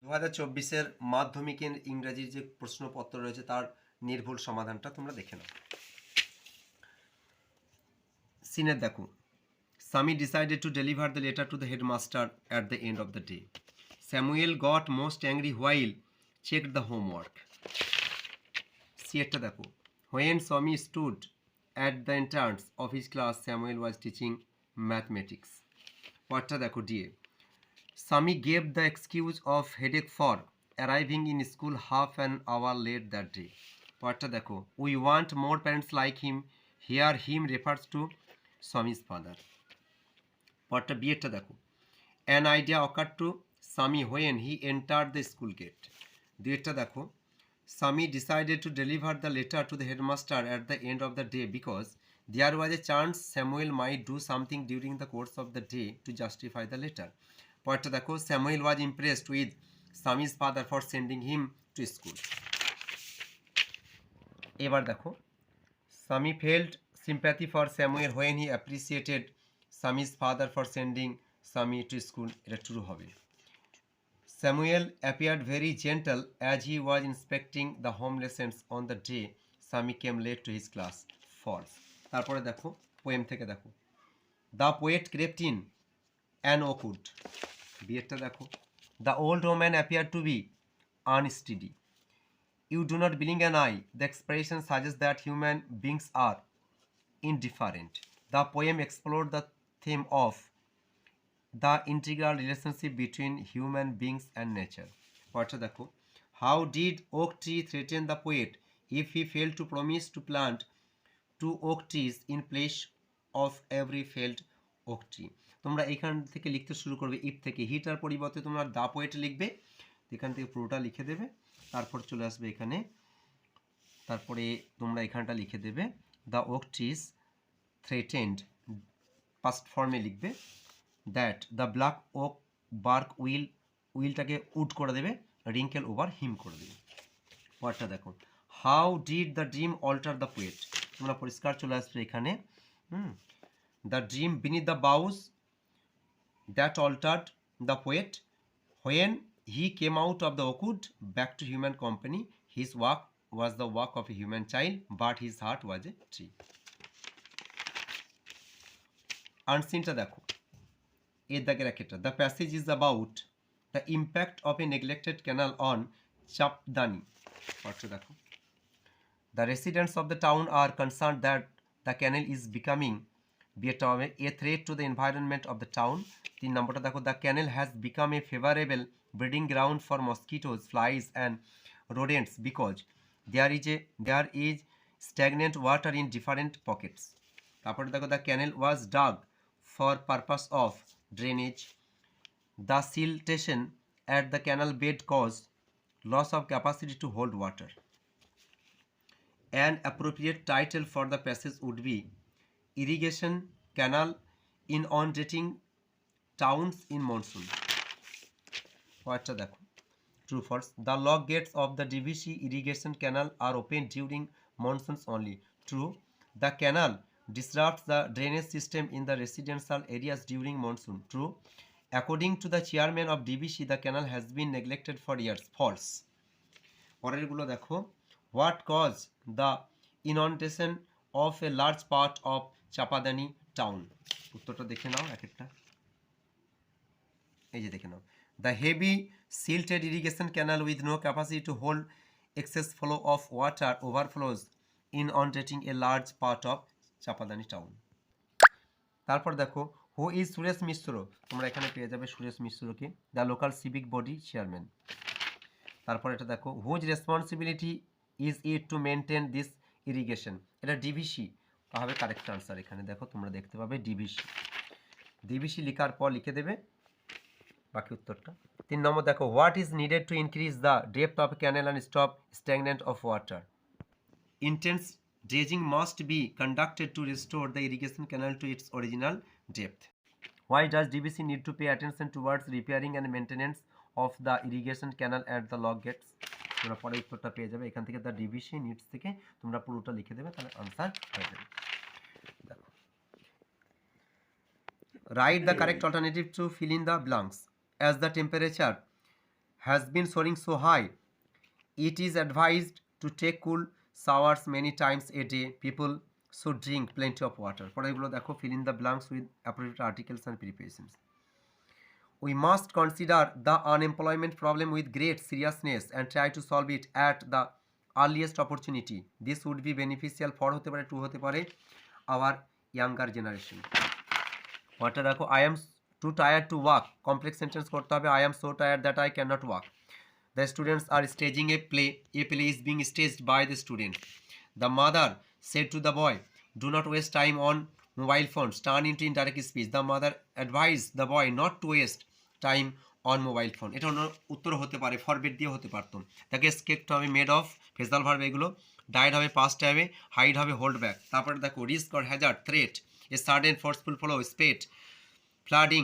2024-এর মাধ্যমিকের ইংরেজির যে প্রশ্নপত্র রয়েছে তার নির্ভুল সমাধানটা তোমরা দেখে নাও। সিনের দেখো, Sami decided to deliver the letter to the headmaster at the end of the day. Samuel got most angry while checked the homework. সিয়েরটা দেখো, when Sami stood at the entrance of his class, Samuel was teaching mathematics. পরটা দেখো, DA, Sami gave the excuse of headache for arriving in school half an hour late that day. পরটা দেখো, we want more parents like him. Here him refers to Sami's father. পরটা বিয়েরটা দেখো, an idea occurred to Sami when he entered the school gate. দুইটা দেখো, Sami decided to deliver the letter to the headmaster at the end of the day because there was a chance Samuel might do something during the course of the day to justify the letter. পরটা দেখো, Samuel was impressed with Sami's father for sending him to school. এবার দেখো, Sami felt sympathy for Samuel when he appreciated Sami's father for sending Sami to school. এটা true হবে। Samuel appeared very gentle as he was inspecting the home lessons on the day Sami came late to his class. False. তারপরে দেখো, poem থেকে দেখো, The poet crept in an orchard. বিয়েরটা দেখো, The old woman appeared to be unsteady. You do not blink an eye. The expression suggests that human beings are indifferent. The poem explored the theme of the integral relationship between human beings and nature. পরটা দেখো, How did oak tree threaten the poet if he failed to promise to plant 2 oak trees in place of every felled oak tree? তোমরা এখান থেকে লিখতে শুরু করবে if থেকে, heater পরিবর্তে তোমরা দা পোয়েট লিখবে, এখান থেকে পুরোটা লিখে দেবে, তারপর চলে আসবে এখানে, তারপরে তোমরা এখানটা লিখে দেবে the oak trees threatened, past ফর্মে লিখবে, that the black oak bark উইলটাকে উড করে দেবে, রিঙ্কেল ওভার হিম করে দেবে। পরটা দেখো, how did the dream alter the poet, তোমরা পরিষ্কার চলে আসবে এখানে, the dream beneath the boughs that altered the poet when he came out of the orchard back to human company. His work was the work of a human child, but his heart was a tree. আনসিনটা দেখো, এর দাগের একটা, the passage is about the impact of a neglected canal on Chapdani. পড়তে দেখো, the residents of the town are concerned that the canal is becoming a threat to the environment of the town. 3 নম্বরটা দেখো, the canal has become a favorable breeding ground for mosquitoes, flies and rodents because there is stagnant water in different pockets. তারপরে দেখো, the canal was dug for purpose of drainage. The siltation at the canal bed caused loss of capacity to hold water. An appropriate title for the passage would be Irrigation Canal Inundating Towns in Monsoon. পরেরটা দেখো, true false, the lock gates of the DVC irrigation canal are open during monsoons only. True, the canal disrupts the drainage system in the residential areas during monsoon. True, according to the chairman of DVC, the canal has been neglected for years. False. পরেরগুলো দেখো, what caused the inundation of a large part of Chapadani town? উত্তরটা দেখে নাও এক একটা, এই যে দেখে নাও, the heavy silted irrigation canal with no capacity to hold excess flow of water overflows inundating a large part of Chapadani town. তারপর দেখো, who is Suresh মিশ্র, তোমরা এখানে পেয়ে যাবে Suresh মিশ্রকে, the local civic body chairman. তারপর এটা দেখো, whose responsibility is it to maintain this irrigation? এটা ডিভিসি হবে কারেক্ট আনসার। এখানে দেখো তোমরা দেখতে পাবে ডিভিসি লেখার পর লিখে দেবে বাকি উত্তরটা। 3 নম্বর দেখো, what is needed to increase the depth of canal and stop stagnant of water? Intense dredging must be conducted to restore the irrigation canal to its original depth. Why does DVC need to pay attention towards repairing and maintenance of the irrigation canal at the lock gates? তোমরা পরে উত্তরটা পেয়ে যাবে এখান থেকে, the DVC needs থেকে তোমরা পুরোটা লিখে দেবে, তাহলে আনসার হয়ে যাবে। দেখো, write the correct alternative to fill in the blanks. As the temperature has been soaring so high. It is advised to take cool showers many times a day. People should drink plenty of water. পরেরগুলো দেখো, fill in the blanks with appropriate articles and prepositions. We must consider the unemployment problem with great seriousness and try to solve it at the earliest opportunity. This would be beneficial for হতে পারে, to হতে পারে our younger generation. পরেরটা দেখো, I am too tired to walk. Complex sentence করতে হবে, I am so tired that I cannot walk. The students are staging a play. A play is being staged by the student. The mother said to the boy, do not waste time on mobile phones. Turn into indirect speech. The mother advised the boy not to waste time on mobile phone. এটা অন্য উত্তর হতে পারে, forbid দিয়ে হতে পারতো। তাকে স্কেপ্ট হবে মেড অফ, ফেজাল ভার্ব এগুলো। ডাইড হবে পাস্ট হবে, হাইড হবে হোল্ড ব্যাক। তারপরে দেখো risk or Hazard, threat, a sudden forceful flow, spate, flooding,